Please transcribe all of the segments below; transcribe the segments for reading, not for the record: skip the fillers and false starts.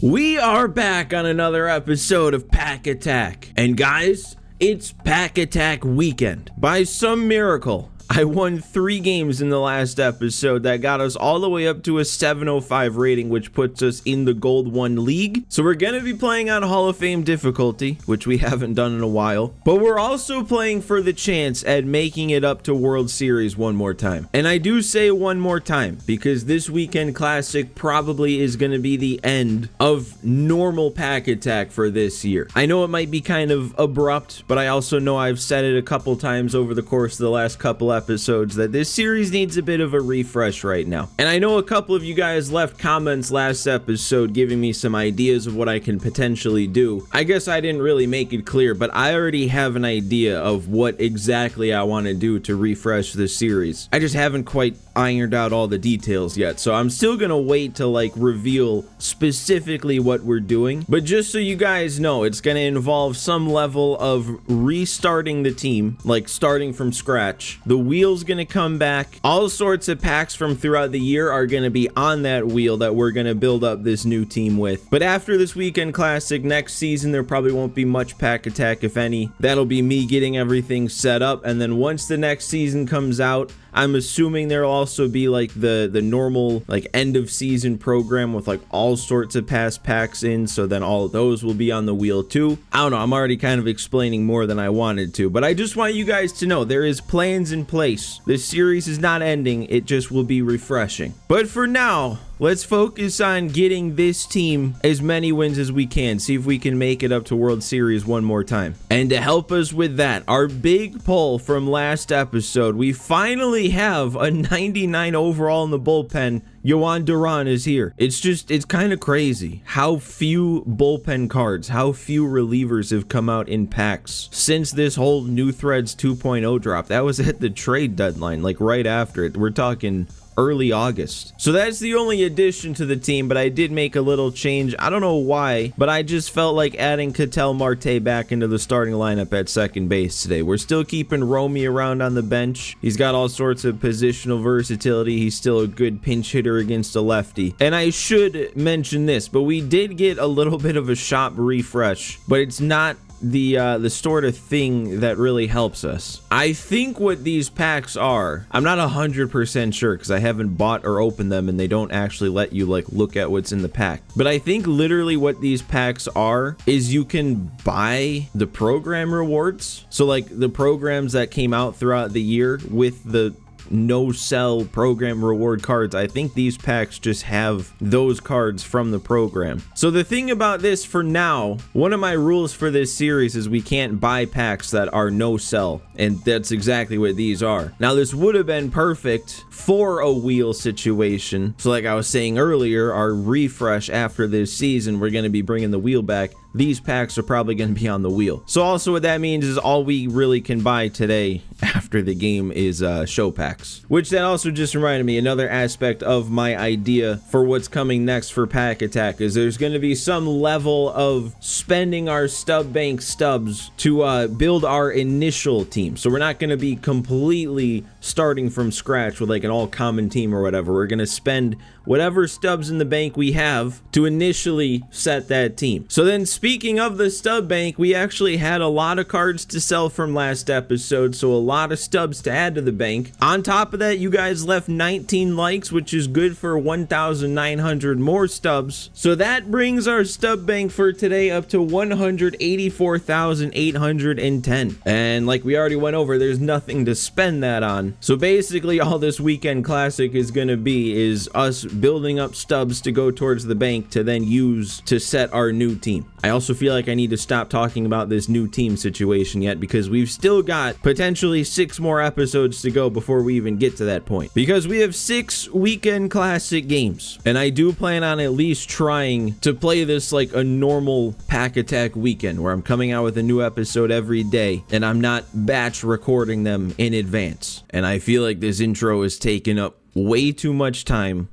We are back on another episode of Pack Attack. And guys, it's Pack Attack weekend. By some miracle, I won 3 games in the last episode that got us all the way up to a 705 rating, which puts us in the Gold 1 League. So we're going to be playing on Hall of Fame difficulty, which we haven't done in a while. But we're also playing for the chance at making it up to World Series one more time. And I do say one more time, because this weekend classic probably is going to be the end of normal Pack Attack for this year. I know it might be kind of abrupt, but I also know I've said it a couple times over the course of the last couple episodes that this series needs a bit of a refresh right now. And I know a couple of you guys left comments last episode giving me some ideas of what I can potentially do. I guess I didn't really make it clear, but I already have an idea of what exactly I want to do to refresh this series. I just haven't quite ironed out all the details yet, so I'm still gonna wait to reveal specifically what we're doing. But just so you guys know, it's gonna involve some level of restarting the team, like starting from scratch. The wheel's gonna come back. All sorts of packs from throughout the year are gonna be on that wheel that we're gonna build up this new team with. But after this weekend classic, next season there probably won't be much Pack Attack, if any. That'll be me getting everything set up, and then once the next season comes out, I'm assuming there'll also be the normal end of season program with all sorts of past packs in, so then all of those will be on the wheel too. I don't know, I'm already kind of explaining more than I wanted to, but I just want you guys to know there is plans in place. This series is not ending, it just will be refreshing. But for now, let's focus on getting this team as many wins as we can. See if we can make it up to World Series one more time. And to help us with that, our big poll from last episode, we finally have a 99 overall in the bullpen. Yohan Duran is here. It's kind of crazy how few bullpen cards, how few relievers have come out in packs since this whole New Threads 2.0 drop. That was at the trade deadline, right after it. We're talking early August. So that's the only addition to the team, but I did make a little change. I don't know why, but I just felt like adding Ketel Marte back into the starting lineup at second base today. We're still keeping Romy around on the bench. He's got all sorts of positional versatility. He's still a good pinch hitter against a lefty. And I should mention this, but we did get a little bit of a shop refresh, but it's not the sort of thing that really helps us. I think what these packs are, I'm not 100% sure because I haven't bought or opened them and they don't actually let you look at what's in the pack. But I think literally what these packs are is you can buy the program rewards. So the programs that came out throughout the year with the no-sell program reward cards. I think these packs just have those cards from the program. So the thing about this for now, one of my rules for this series is we can't buy packs that are no-sell, and that's exactly what these are. Now this would have been perfect for a wheel situation. So like I was saying earlier, our refresh after this season, we're going to be bringing the wheel back. These packs are probably going to be on the wheel. So also what that means is all we really can buy today after the game is show packs. Which that also just reminded me, another aspect of my idea for what's coming next for Pack Attack is there's going to be some level of spending our stub bank stubs to build our initial team. So we're not going to be completely starting from scratch with an all-common team or whatever. We're going to spend whatever stubs in the bank we have to initially set that team. So then speaking of the stub bank, we actually had a lot of cards to sell from last episode, so a lot of stubs to add to the bank. On top of that, you guys left 19 likes, which is good for 1,900 more stubs. So that brings our stub bank for today up to 184,810. And like we already went over, there's nothing to spend that on. So basically all this weekend classic is going to be is us building up stubs to go towards the bank to then use to set our new team. I also feel like I need to stop talking about this new team situation yet because we've still got potentially 6 more episodes to go before we even get to that point. Because we have 6 weekend classic games. And I do plan on at least trying to play this like a normal Pack Attack weekend where I'm coming out with a new episode every day and I'm not batch recording them in advance. And I feel like this intro is taking up way too much time.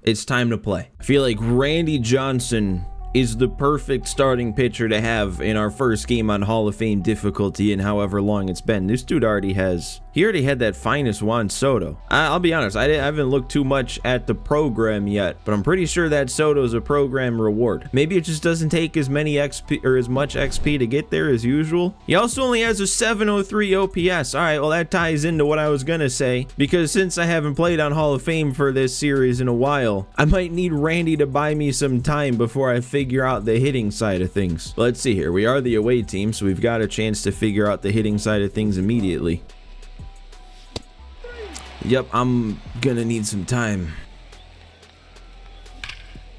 It's time to play. I feel like Randy Johnson is the perfect starting pitcher to have in our first game on Hall of Fame difficulty in however long it's been. This dude already had that finest Juan Soto. I'll be honest, I haven't looked too much at the program yet, but I'm pretty sure that Soto's a program reward. Maybe it just doesn't take as many XP or as much XP to get there as usual. He also only has a 703 OPS. All right, well, that ties into what I was gonna say, because since I haven't played on Hall of Fame for this series in a while, I might need Randy to buy me some time before I figure out the hitting side of things. Let's see here. We are the away team, so we've got a chance to figure out the hitting side of things immediately. Yep, I'm gonna need some time.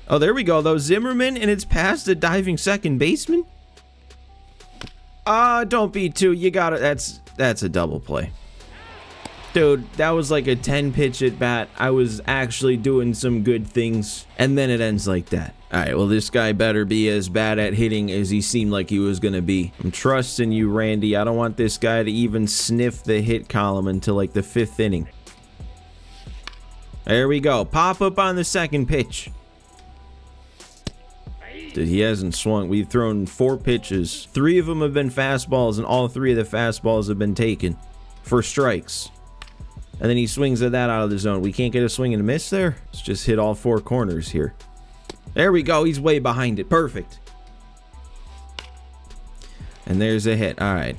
Oh, there we go, though. Zimmerman, and it's past the diving second baseman? Don't be too. You got it. That's a double play. Dude, that was like a 10 pitch at bat. I was actually doing some good things, and then it ends like that. All right, well, this guy better be as bad at hitting as he seemed like he was gonna be. I'm trusting you, Randy. I don't want this guy to even sniff the hit column until like the 5th inning. There we go. Pop up on the second pitch. Dude, he hasn't swung. We've thrown 4 pitches. 3 of them have been fastballs, and all 3 of the fastballs have been taken for strikes. And then he swings at that out of the zone. We can't get a swing and a miss there. Let's just hit all 4 corners here. There we go. He's way behind it. Perfect. And there's a hit. All right.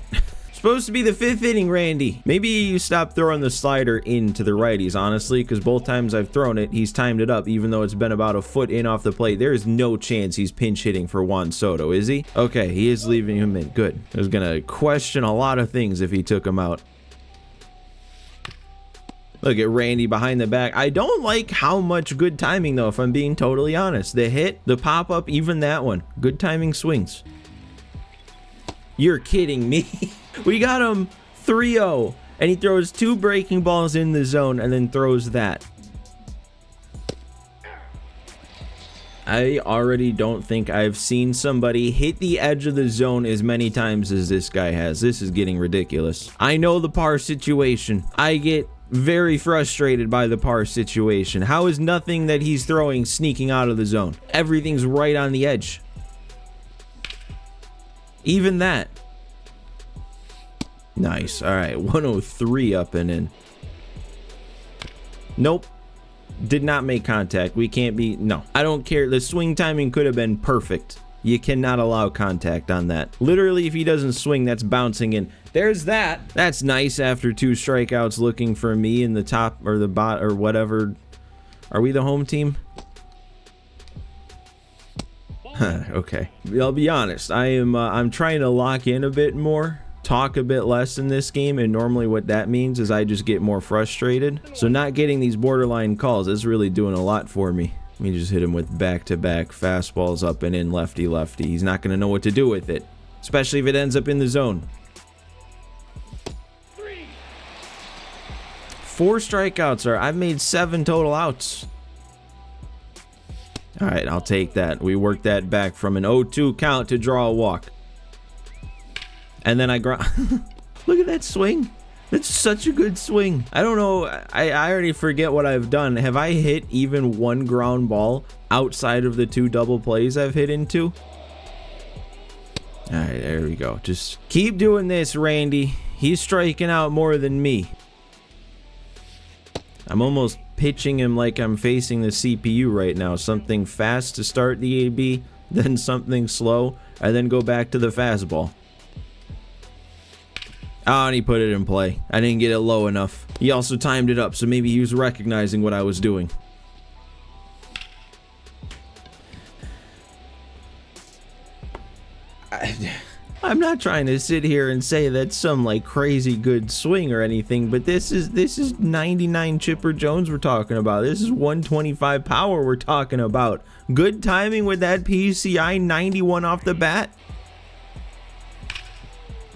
Supposed to be the 5th inning, Randy. Maybe you stop throwing the slider into the righties, honestly, because both times I've thrown it, he's timed it up, even though it's been about a foot in off the plate. There is no chance he's pinch hitting for Juan Soto, is he? Okay, he is leaving him in. Good. I was going to question a lot of things if he took him out. Look at Randy behind the back. I don't like how much good timing, though, if I'm being totally honest. The hit, the pop-up, even that one. Good timing swings. You're kidding me. We got him 3-0, and he throws 2 breaking balls in the zone and then throws that. I already don't think I've seen somebody hit the edge of the zone as many times as this guy has. This is getting ridiculous. I know the par situation. I get very frustrated by the par situation. How is nothing that he's throwing sneaking out of the zone? Everything's right on the edge. Even that. Nice. All right. 103 up and in. Nope. Did not make contact. We can't be. No. I don't care. The swing timing could have been perfect. You cannot allow contact on that. Literally, if he doesn't swing, that's bouncing in. There's that. That's nice after 2 strikeouts looking for me in the top or the bot or whatever. Are we the home team? Okay. I'll be honest. I'm trying to lock in a bit more. Talk a bit less in this game, and normally what that means is I just get more frustrated. So not getting these borderline calls is really doing a lot for me. Let me just hit him with back-to-back fastballs up and in, lefty-lefty. He's not going to know what to do with it, especially if it ends up in the zone. 4 strikeouts are. I've made 7 total outs. All right, I'll take that. We worked that back from an 0-2 count to draw a walk. And then I look at that swing. That's such a good swing. I don't know. I already forget what I've done. Have I hit even 1 ground ball outside of the 2 double plays I've hit into? All right, there we go. Just keep doing this, Randy. He's striking out more than me. I'm almost pitching him like I'm facing the CPU right now. Something fast to start the AB, then something slow, and then go back to the fastball. Oh, and he put it in play. I didn't get it low enough. He also timed it up, so maybe he was recognizing what I was doing. I'm not trying to sit here and say that's some like crazy good swing or anything, but this is 99 Chipper Jones we're talking about. This is 125 power we're talking about. Good timing with that PCI 91 off the bat.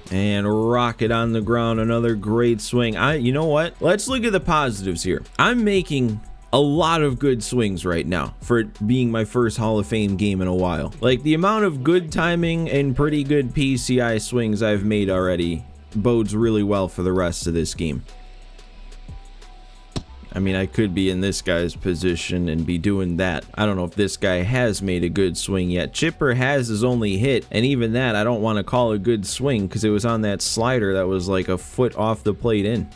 And rocket on the ground. Another great swing. You know what? Let's look at the positives here. I'm making a lot of good swings right now for it being my first Hall of Fame game in a while. Like, the amount of good timing and pretty good PCI swings I've made already bodes really well for the rest of this game. I mean, I could be in this guy's position and be doing that. I don't know if this guy has made a good swing yet. Chipper has his only hit, and even that I don't want to call a good swing because it was on that slider that was like a foot off the plate in.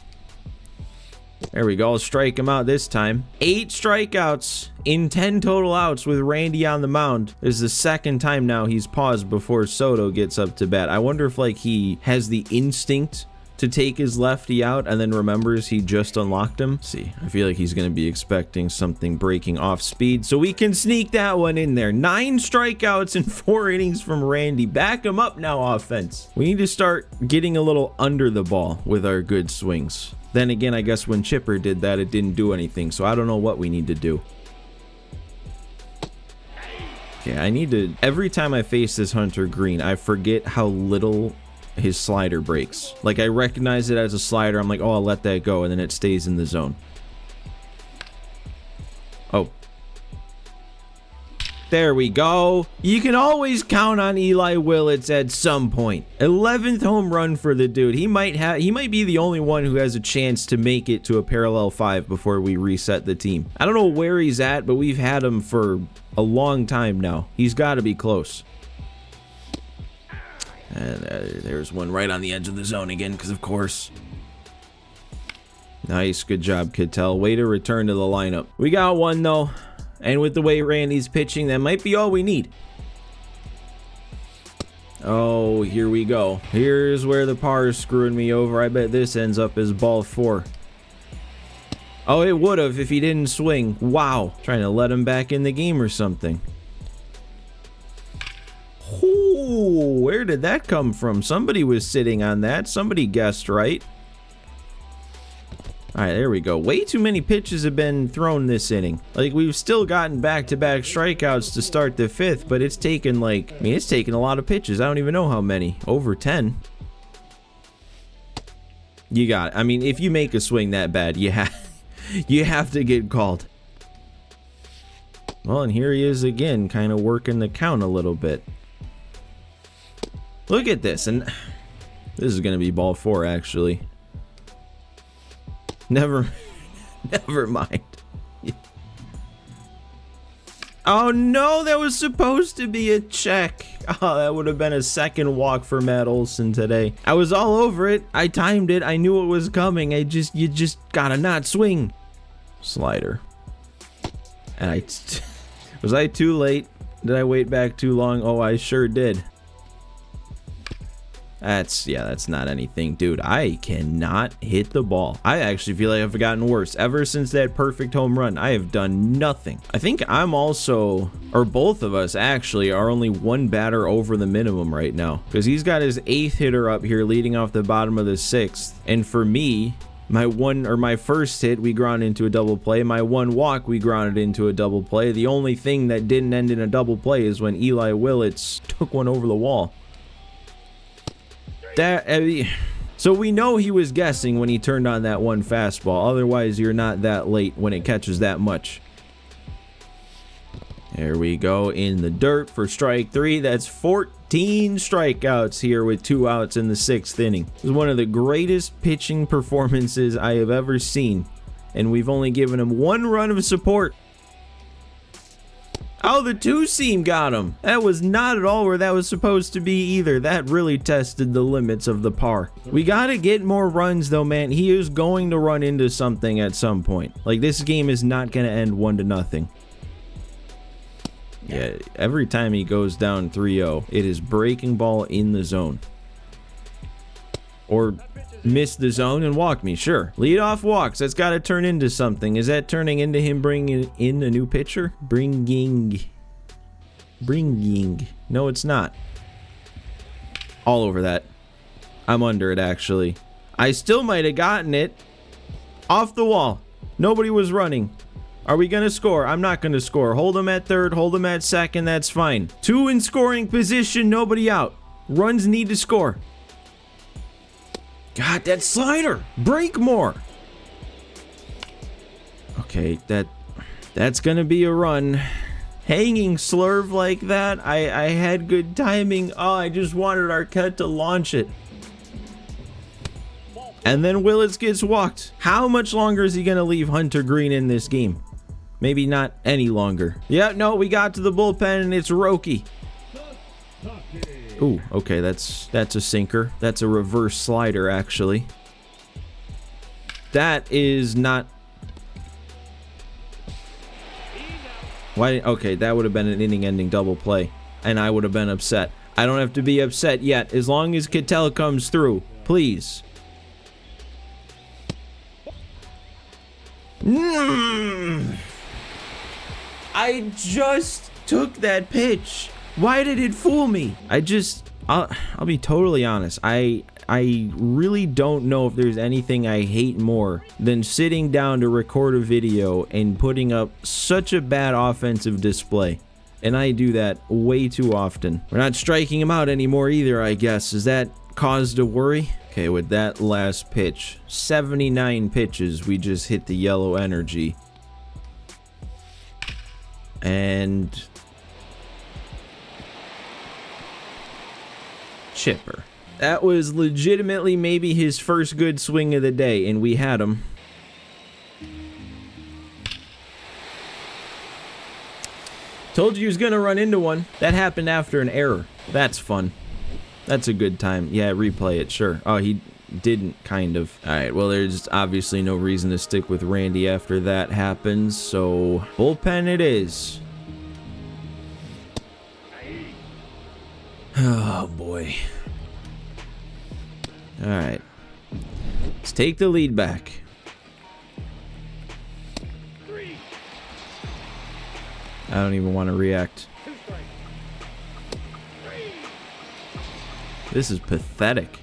There we go. I'll strike him out this time. 8 strikeouts in 10 total outs with Randy on the mound. This is the second time now he's paused before Soto gets up to bat. I wonder if like he has the instinct to take his lefty out and then remembers he just unlocked him. See, I feel like he's going to be expecting something breaking off speed, so we can sneak that one in there. 9 strikeouts in 4 innings from Randy. Back him up now, offense. We need to start getting a little under the ball with our good swings. Then again, I guess when Chipper did that, it didn't do anything, so I don't know what we need to do. Okay, I need to... Every time I face this Hunter Green, I forget how little his slider breaks. Like, I recognize it as a slider, I'm like, oh, I'll let that go, and then it stays in the zone. Oh. There we go. You can always count on Eli Willits at some point. 11th home run for the dude. He might be the only one who has a chance to make it to a parallel 5 before we reset the team. I don't know where he's at, but we've had him for a long time now. He's got to be close. And there's one right on the edge of the zone again, because of course. Nice, good job, Kittel. Way to return to the lineup. We got one though. And with the way Randy's pitching, that might be all we need. Oh, here we go. Here's where the par is screwing me over. I bet this ends up as ball 4. Oh, it would have if he didn't swing. Wow. Trying to let him back in the game or something. Ooh, where did that come from? Somebody was sitting on that. Somebody guessed right. All right, there we go. Way too many pitches have been thrown this inning. Like, we've still gotten back-to-back strikeouts to start the 5th, but it's taken like, I mean, it's taken a lot of pitches. I don't even know how many. Over 10. You got it. I mean, if you make a swing that bad, you have to get called. Well, and here he is again, kind of working the count a little bit. Look at this, and this is going to be ball 4, actually. Never mind. Oh no, that was supposed to be a check. Oh, that would have been a second walk for Matt Olson today. I was all over it. I timed it. I knew it was coming. You just gotta not swing. Slider. And was I too late? Did I wait back too long? Oh, I sure did. That's not anything, dude. I cannot hit the ball. I actually feel like I've gotten worse. Ever since that perfect home run, I have done nothing. I think I'm also, or both of us actually, are only 1 batter over the minimum right now. Because he's got his 8th hitter up here leading off the bottom of the 6th. And for me, my first hit, we ground into a double play. My 1 walk, we grounded into a double play. The only thing that didn't end in a double play is when Eli Willits took one over the wall. So we know he was guessing when he turned on that 1 fastball. Otherwise, you're not that late when it catches that much. There we go in the dirt for strike 3. That's 14 strikeouts here with 2 outs in the 6th inning. This is one of the greatest pitching performances I have ever seen. And we've only given him 1 run of support. Oh, the 2-seam got him. That was not at all where that was supposed to be either. That really tested the limits of the par. We gotta get more runs though, man. He is going to run into something at some point. Like, this game is not gonna end 1-0. Yeah, every time he goes down 3-0, it is breaking ball in the zone. Or miss the zone and walk me, sure. Lead off walks, that's got to turn into something. Is that turning into him bringing in a new pitcher? Bringing. No, it's not. All over that. I'm under it, actually. I still might have gotten it. Off the wall. Nobody was running. Are we going to score? I'm not going to score. Hold him at 3rd, hold him at 2nd, that's fine. 2 in scoring position, nobody out. Runs need to score. God, that slider! Break more! Okay, that's gonna be a run. Hanging slurve like that, I had good timing. Oh, I just wanted Arquette to launch it. And then Willis gets walked. How much longer is he going to leave Hunter Green in this game? Maybe not any longer. Yeah, no, we got to the bullpen and it's Roki. Ooh, okay, that's a sinker. That's a reverse slider, actually. That is not... Why? Okay, that would have been an inning-ending double play, and I would have been upset. I don't have to be upset yet, as long as Cattell comes through. Please. I just took that pitch. Why did it fool me? I'll be totally honest. I really don't know if there's anything I hate more than sitting down to record a video and putting up such a bad offensive display. And I do that way too often. We're not striking him out anymore either, I guess. Is that cause to worry? Okay, with that last pitch, 79 pitches, we just hit the yellow energy. And... Chipper. That was legitimately maybe his first good swing of the day, and we had him. Told you he was gonna run into one. That happened after an error. That's fun. That's a good time. Yeah, replay it, sure. Oh, he didn't, kind of. Alright, well, there's obviously no reason to stick with Randy after that happens, so bullpen it is. Oh, boy. Alright. Let's take the lead back. I don't even want to react. This is pathetic.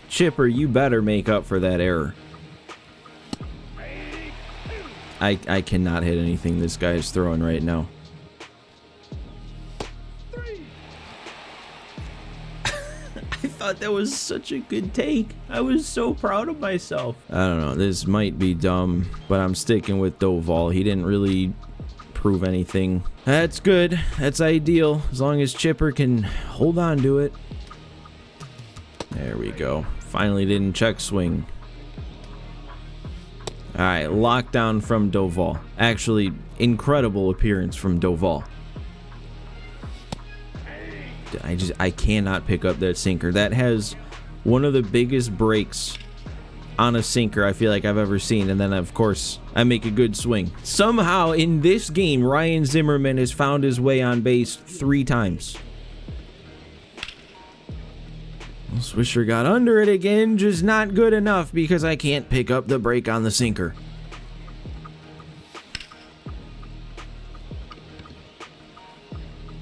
Chipper, you better make up for that error. I cannot hit anything this guy is throwing right now. I thought that was such a good take. I was so proud of myself. I don't know. This might be dumb, but I'm sticking with Doval. He didn't really prove anything. That's good. That's ideal. As long as Chipper can hold on to it. There we go. Finally didn't check swing. Alright, lockdown from Doval. Actually, incredible appearance from Doval. I cannot pick up that sinker. That has one of the biggest breaks on a sinker I feel like I've ever seen, and then of course I make a good swing. Somehow in this game, Ryan Zimmerman has found his way on base 3 times. Swisher got under it again, just not good enough because I can't pick up the break on the sinker.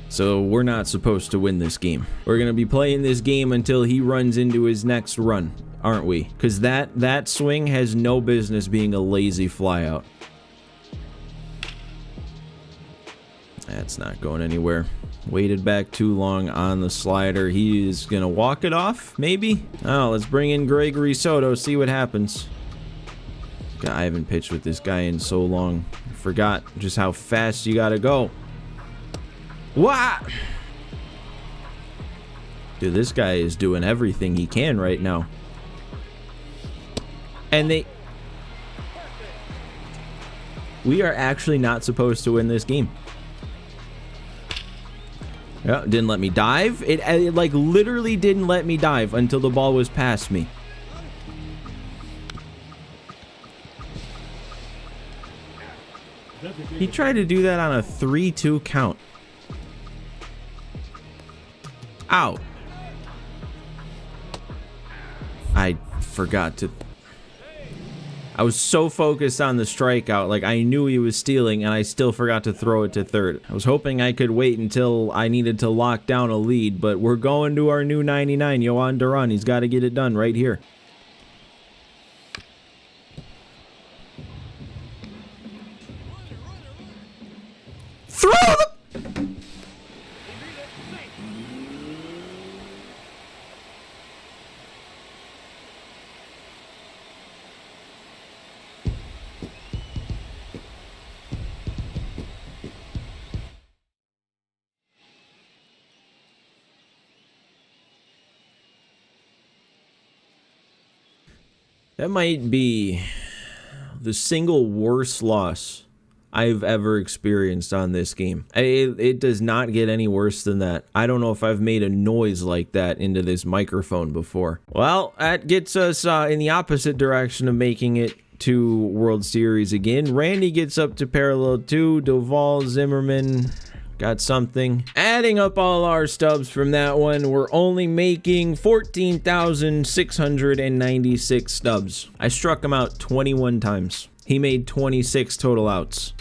So we're not supposed to win this game. We're gonna be playing this game until he runs into his next run, aren't we? Because that swing has no business being a lazy flyout. That's not going anywhere. Waited back too long on the slider. He is gonna walk it off, maybe? Oh, let's bring in Gregory Soto, see what happens. God, I haven't pitched with this guy in so long. I forgot just how fast you gotta go. What? Dude, this guy is doing everything he can right now. And we are actually not supposed to win this game. Yeah, didn't let me dive. It like literally didn't let me dive until the ball was past me. He tried to do that on a 3-2 count. Ow. I forgot to... I was so focused on the strikeout, like I knew he was stealing, and I still forgot to throw it to third. I was hoping I could wait until I needed to lock down a lead, but we're going to our new 99, Yohan Duran. He's got to get it done right here. Throw the... That might be the single worst loss I've ever experienced on this game. It does not get any worse than that. I don't know if I've made a noise like that into this microphone before. Well, that gets us in the opposite direction of making it to World Series again. Randy gets up to parallel 2. Doval, Zimmerman got something. Adding up all our stubs from that one, we're only making 14,696 stubs. I struck him out 21 times. He made 26 total outs.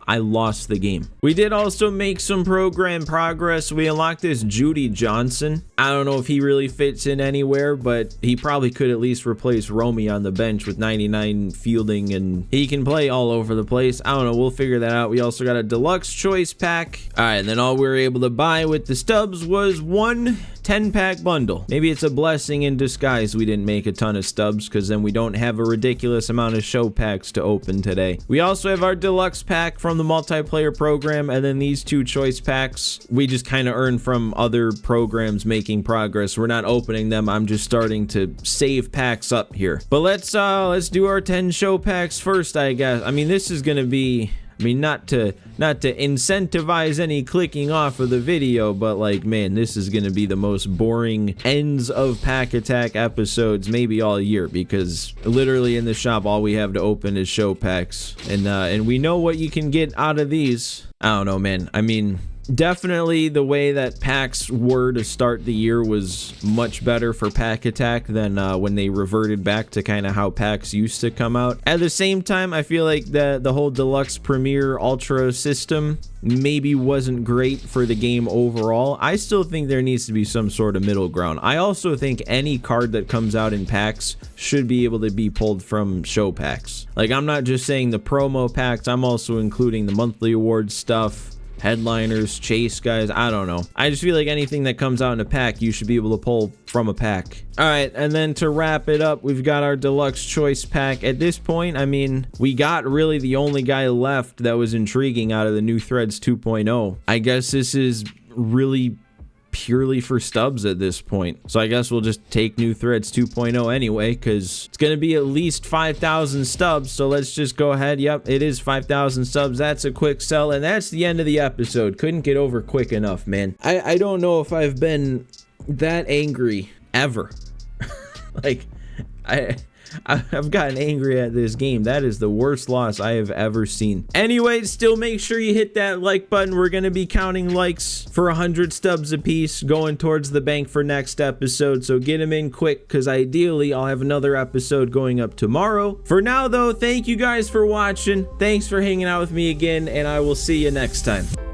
I lost the game. We did also make some program progress. We unlocked this Judy Johnson. I don't know if he really fits in anywhere, but he probably could at least replace Romy on the bench with 99 fielding, and he can play all over the place. I don't know. We'll figure that out. We also got a deluxe choice pack. All right, and then all we were able to buy with the stubs was one 10-pack bundle. Maybe it's a blessing in disguise we didn't make a ton of stubs, because then we don't have a ridiculous amount of show packs to open today. We also have our deluxe pack from the multiplayer program, and then these 2 choice packs we just kind of earned from other programs making progress. We're not opening them. I'm just starting to save packs up here. But let's do our 10 show packs first, I guess. I mean, this is gonna be, I mean, not to incentivize any clicking off of the video, but like, man, this is gonna be the most boring ends of Pack Attack episodes maybe all year, because literally in the shop all we have to open is show packs, and we know what you can get out of these. I don't know, man. I mean, definitely the way that packs were to start the year was much better for Pack Attack than when they reverted back to kind of how packs used to come out. At the same time, I feel like the whole Deluxe Premier Ultra system maybe wasn't great for the game overall. I still think there needs to be some sort of middle ground. I also think any card that comes out in packs should be able to be pulled from show packs. Like, I'm not just saying the promo packs, I'm also including the monthly awards stuff, headliners, chase guys. I don't know. I just feel like anything that comes out in a pack, you should be able to pull from a pack. All right, and then to wrap it up, we've got our deluxe choice pack. At this point, I mean, we got really the only guy left that was intriguing out of the new Threads 2.0. I guess this is really purely for stubs at this point. So I guess we'll just take New Threads 2.0 anyway, because it's going to be at least 5,000 stubs. So let's just go ahead. Yep, it is 5,000 stubs. That's a quick sell, and that's the end of the episode. Couldn't get over quick enough, man. I don't know if I've been that angry ever. Like, I've gotten angry at this game. That is the worst loss I have ever seen. Anyway, still make sure you hit that like button. We're going to be counting likes for 100 stubs apiece, going towards the bank for next episode. So get them in quick, because ideally I'll have another episode going up tomorrow. For now, though, thank you guys for watching. Thanks for hanging out with me again, and I will see you next time.